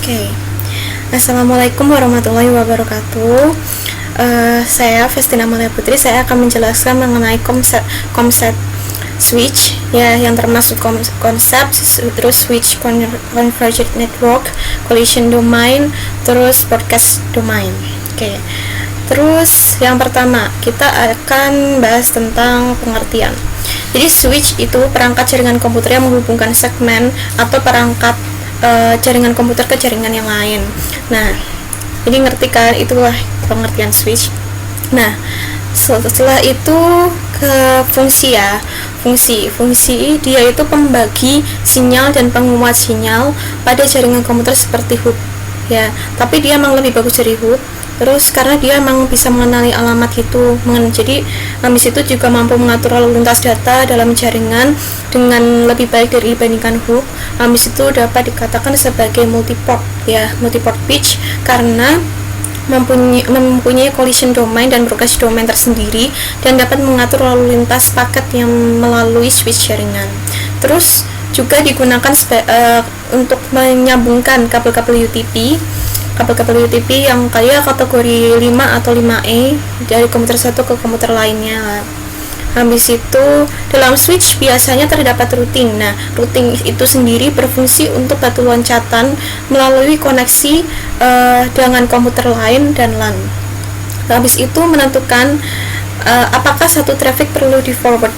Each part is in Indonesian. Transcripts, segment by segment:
Oke. Assalamualaikum warahmatullahi wabarakatuh. Saya Vestina Amalia Putri. Saya akan menjelaskan mengenai konsep switch ya, yang termasuk konsep terus switch convergent network, collision domain, terus broadcast domain. Oke. Terus yang pertama kita akan bahas tentang pengertian. Jadi switch itu perangkat jaringan komputer yang menghubungkan segmen atau perangkat jaringan komputer ke jaringan yang lain. Nah, ini ngerti kan, itulah pengertian switch. Nah, setelah itu ke fungsi ya. Fungsi dia itu pembagi sinyal dan penguat sinyal pada jaringan komputer seperti hub ya, tapi dia emang lebih bagus dari hub. Terus karena dia emang bisa mengenali alamat itu, jadi habis itu juga mampu mengatur lalu lintas data dalam jaringan dengan lebih baik dibandingkan hub. Habis itu dapat dikatakan sebagai multiport ya, multiport pitch karena mempunyai collision domain dan broadcast domain tersendiri dan dapat mengatur lalu lintas paket yang melalui switch jaringan. Terus juga digunakan untuk menyambungkan kabel-kabel UTP yang kayak kategori 5 atau 5E dari komputer satu ke komputer lainnya. Habis itu dalam switch biasanya terdapat routing. Nah, routing itu sendiri berfungsi untuk batu loncatan melalui koneksi dengan komputer lain dan LAN. Habis itu menentukan apakah satu traffic perlu di forward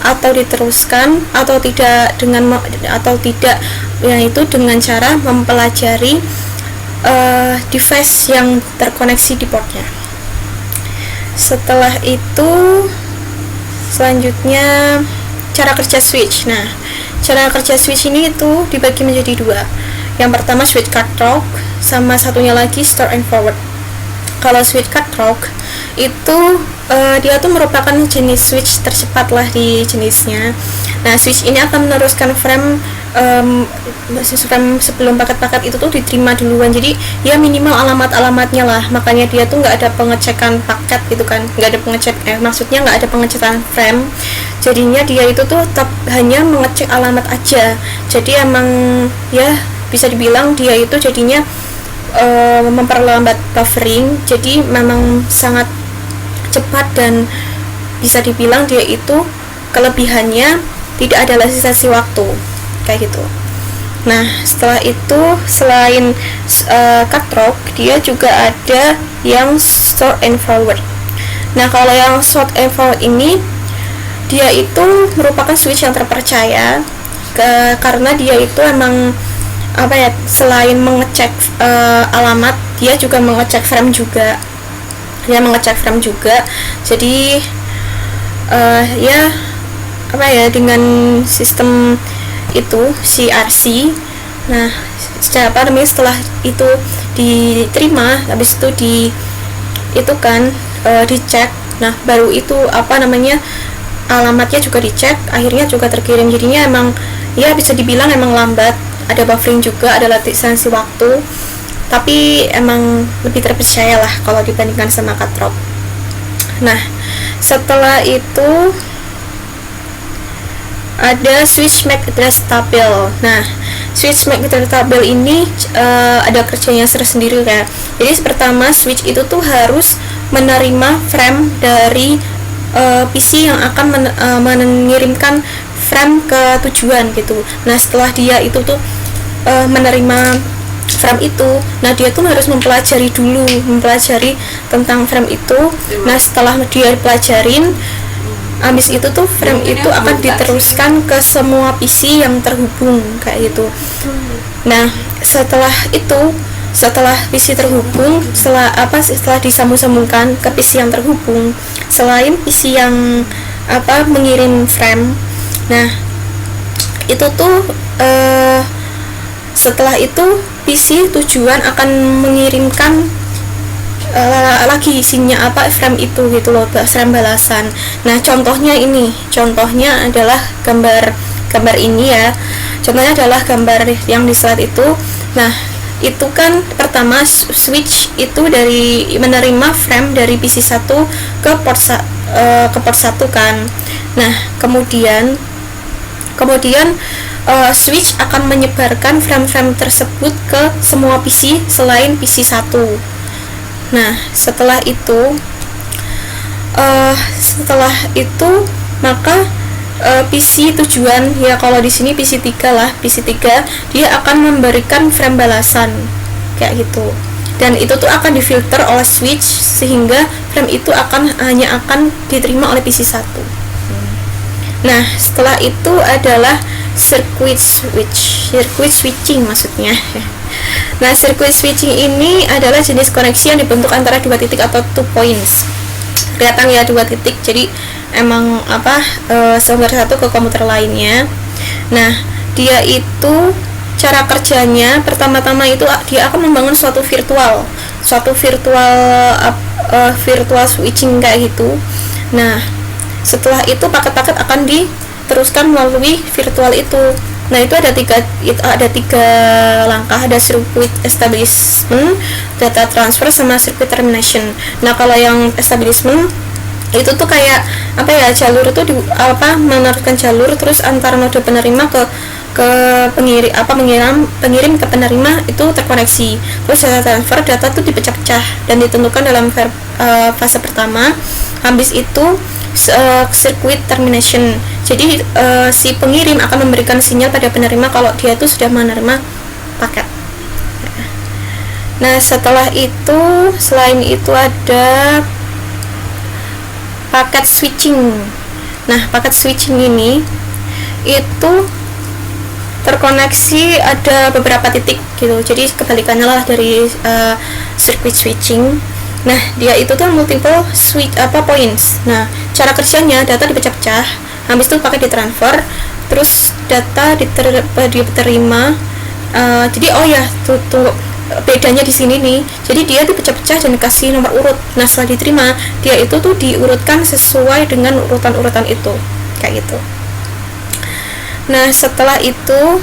atau diteruskan atau tidak yaitu dengan cara mempelajari device yang terkoneksi di portnya. Setelah itu selanjutnya cara kerja switch. Nah, cara kerja switch ini itu dibagi menjadi dua. Yang pertama switch cut talk, sama satunya lagi store and forward. Kalau switch cut talk itu dia tuh merupakan jenis switch tercepat lah di jenisnya. Nah, switch ini akan meneruskan frame sebelum paket-paket itu tuh diterima duluan, jadi ya minimal alamatnya lah, makanya dia tuh nggak ada pengecekan paket gitu kan, nggak ada maksudnya nggak ada pengecekan frame, jadinya dia itu tuh tetap hanya mengecek alamat aja. Jadi emang ya bisa dibilang dia itu jadinya memperlambat buffering, jadi memang sangat cepat dan bisa dibilang dia itu kelebihannya tidak ada sisa waktu kayak gitu. Nah, setelah itu selain cut talk, dia juga ada yang store and forward. Nah, kalau yang store and forward ini dia itu merupakan switch yang terpercaya karena dia itu emang selain mengecek alamat, dia juga mengecek frame juga. Jadi dengan sistem itu CRC. Nah, setelah itu diterima, habis itu dicek. Nah, baru itu alamatnya juga dicek, akhirnya juga terkirim. Jadinya emang ya bisa dibilang emang lambat, ada buffering juga, ada latensi waktu, tapi emang lebih terpercaya lah kalau dibandingkan sama cut talk. Nah, setelah itu ada switch MAC address table. Nah, switch MAC address table ini ada kerjanya tersendiri ya. Jadi pertama switch itu tuh harus menerima frame dari PC yang akan mengirimkan frame ke tujuan gitu. Nah, setelah dia itu tuh menerima frame itu, nah dia tuh harus mempelajari tentang frame itu. Nah, setelah dia pelajarin, habis itu tuh frame itu akan diteruskan ke semua PC yang terhubung kayak gitu. Nah, setelah PC terhubung, setelah disambung-sambungkan ke PC yang terhubung, selain PC yang mengirim frame, nah itu tuh setelah itu PC tujuan akan mengirimkan lagi isinya frame itu gitu loh, frame balasan. Nah, contohnya adalah gambar ini ya. Contohnya adalah gambar yang di slide itu. Nah, itu kan pertama switch itu dari menerima frame dari PC 1 ke port 1 kan. Nah, kemudian switch akan menyebarkan frame-frame tersebut ke semua PC selain PC 1. Nah, setelah itu maka PC tujuan, ya kalau di sini PC 3 lah, PC 3 dia akan memberikan frame balasan kayak gitu. Dan itu tuh akan difilter oleh switch sehingga frame itu hanya akan diterima oleh PC 1. Nah, setelah itu adalah circuit switching maksudnya. Nah, circuit switching ini adalah jenis koneksi yang dibentuk antara dua titik atau 2 points. Kelihatan ya, 2 titik. Jadi emang sumber satu ke komputer lainnya. Nah, dia itu cara kerjanya pertama-tama itu dia akan membangun suatu virtual switching kayak gitu. Nah, setelah itu paket-paket akan diteruskan melalui virtual itu. Nah, itu ada tiga langkah, ada circuit establishment, data transfer, sama circuit termination. Nah, kalau yang establishment itu tuh kayak jalur itu meneruskan jalur terus antara node penerima ke pengirim ke penerima itu terkoneksi. Terus data transfer, data tuh dipecah-pecah dan ditentukan dalam fase pertama. Habis itu circuit termination. Jadi si pengirim akan memberikan sinyal pada penerima kalau dia itu sudah menerima paket. Nah, setelah itu selain itu ada paket switching. Nah, paket switching ini itu terkoneksi ada beberapa titik gitu. Jadi kebalikannya lah dari circuit switching. Nah, dia itu tuh multiple points. Nah, cara kerjanya data dipecah-pecah, habis itu pakai ditransfer, terus data diterima. Jadi tunggu, bedanya di sini nih. Jadi dia dipecah-pecah dan dikasih nomor urut. Nah, setelah diterima, dia itu tuh diurutkan sesuai dengan urutan-urutan itu, kayak gitu. Nah, setelah itu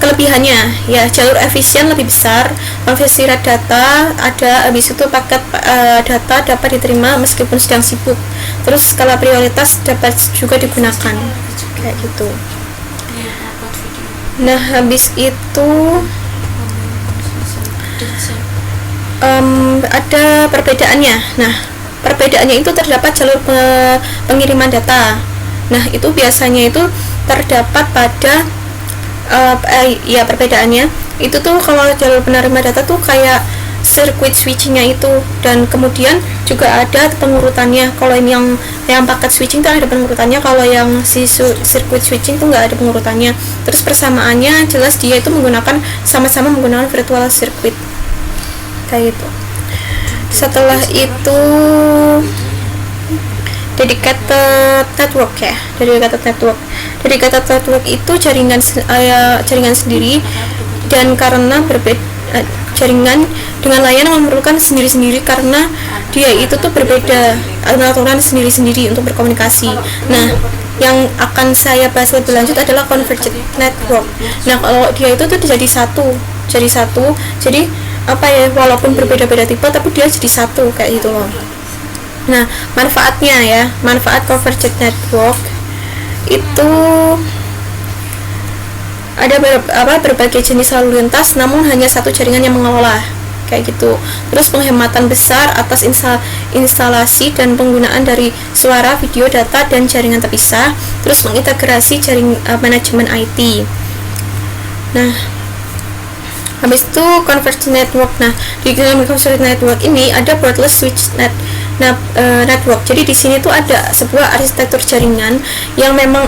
kelebihannya ya, jalur efisien lebih besar, konversi rate data ada, habis itu paket data dapat diterima meskipun sedang sibuk, terus skala prioritas dapat juga digunakan kayak gitu. Nah, habis itu ada perbedaannya. Nah, perbedaannya itu terdapat jalur pengiriman data. Nah, itu biasanya itu terdapat pada perbedaannya itu tuh kalau jalur penerima data tuh kayak circuit switchingnya itu, dan kemudian juga ada pengurutannya. Kalau ini yang paket switching tuh ada pengurutannya, kalau yang si circuit switching tuh nggak ada pengurutannya. Terus persamaannya jelas dia itu sama-sama menggunakan virtual circuit kayak gitu. Setelah itu dedicated network ya. Dedicated network itu jaringan sendiri, dan karena jaringan dengan layanan memerlukan sendiri-sendiri karena dia itu tuh berbeda aturan sendiri-sendiri untuk berkomunikasi. Nah, yang akan saya bahas lebih lanjut adalah converged network. Nah, kalau dia itu tuh jadi satu. Jadi walaupun berbeda-beda tipe tapi dia jadi satu kayak gitu loh. Nah, manfaat converged network itu ada berbagai jenis lalu lintas, namun hanya satu jaringan yang mengelola kayak gitu. Terus penghematan besar atas instalasi dan penggunaan dari suara, video, data, dan jaringan terpisah. Terus mengintegrasi manajemen IT. Nah, habis itu converged network. Nah, di dalam converged network ini ada broadless switch network. Jadi di sini tuh ada sebuah arsitektur jaringan yang memang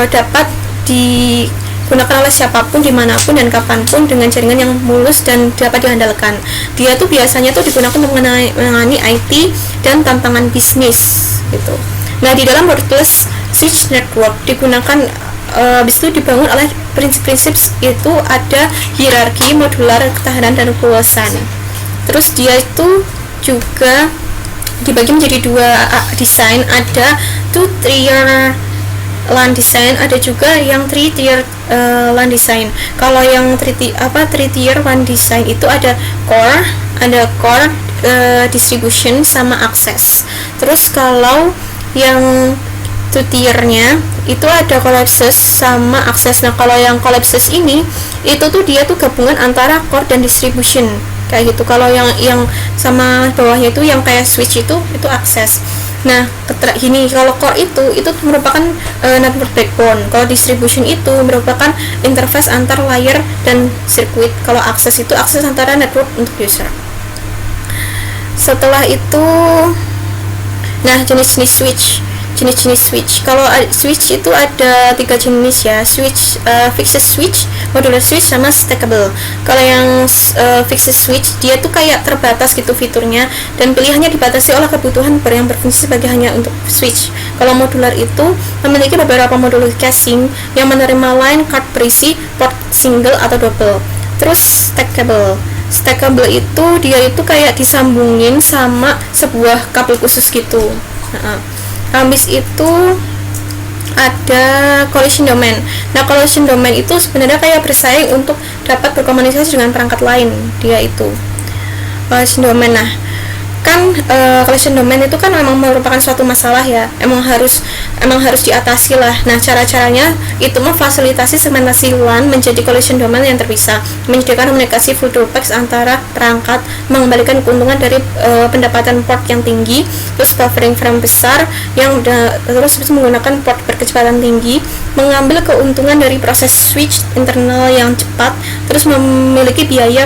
dapat digunakan oleh siapapun, dimanapun dan kapanpun dengan jaringan yang mulus dan dapat diandalkan. Dia tuh biasanya tuh digunakan untuk menangani IT dan tantangan bisnis gitu. Nah, di dalam broadless switch network digunakan habis itu dibangun oleh prinsip-prinsip itu ada hierarki, modular, ketahanan, dan keluasan. Terus dia itu juga dibagi menjadi dua desain, ada 2-tier LAN design, ada juga yang 3-tier LAN design. Kalau yang 3-tier LAN design itu ada core, distribution, sama access. Terus kalau yang 2-tiernya itu ada collapses sama access. Nah kalau yang collapses ini itu tuh dia tuh gabungan antara core dan distribution kayak gitu. Kalau yang sama bawahnya itu yang kayak switch itu access. Nah gini, kalau core itu merupakan network backbone. Kalau distribution itu merupakan interface antar layer dan circuit. Kalau access itu akses antara network untuk user. Setelah itu, nah jenis-jenis switch. Kalau switch itu ada 3 jenis ya, switch, fixed switch, modular switch, sama stackable. Kalau yang fixed switch dia tuh kayak terbatas gitu fiturnya dan pilihannya dibatasi oleh kebutuhan yang berfungsi sebagai hanya untuk switch. Kalau modular itu memiliki beberapa modul casing yang menerima line card berisi port single atau double. Terus stackable itu dia itu kayak disambungin sama sebuah kabel khusus gitu. Habis itu ada collision domain. Nah collision domain itu sebenarnya kayak bersaing untuk dapat berkomunikasi dengan perangkat lain. Dia itu collision domain. Nah kan collision domain itu kan memang merupakan suatu masalah ya, emang harus diatasi lah. Nah cara-caranya itu memfasilitasi segmentasi LAN menjadi collision domain yang terpisah, menyediakan komunikasi full duplex antara perangkat, mengembalikan keuntungan dari pendapatan port yang tinggi, terus buffering frame besar yang terus menggunakan port berkecepatan tinggi, mengambil keuntungan dari proses switch internal yang cepat, terus memiliki biaya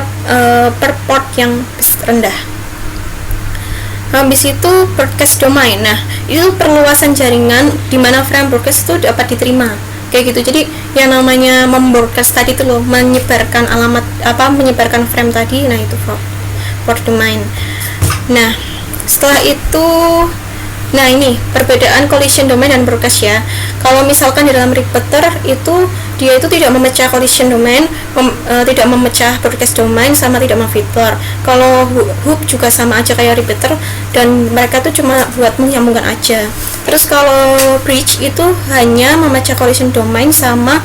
per port yang rendah. Habis itu broadcast domain. Nah itu perluasan jaringan di mana frame broadcast itu dapat diterima kayak gitu. Jadi yang namanya membroadcast tadi itu loh, menyebarkan menyebarkan frame tadi. Nah itu port domain. Nah setelah itu, nah ini perbedaan collision domain dan broadcast ya. Kalau misalkan di dalam repeater itu dia itu tidak memecah collision domain, tidak memecah broadcast domain, sama tidak memfilter. Kalau hub juga sama aja kayak repeater, dan mereka tuh cuma buat menyambungkan aja. Terus kalau bridge itu hanya memecah collision domain sama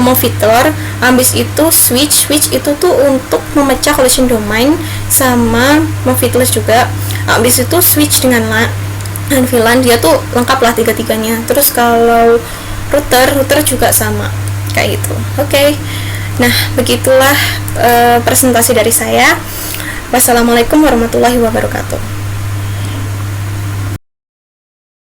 memfilter. Habis itu switch itu tuh untuk memecah collision domain sama memfilter juga. Habis itu switch dengan VLAN dia tuh lengkap lah tiga-tiganya. Terus kalau router juga sama kayak gitu. Oke. Nah begitulah presentasi dari saya. Wassalamualaikum warahmatullahi wabarakatuh.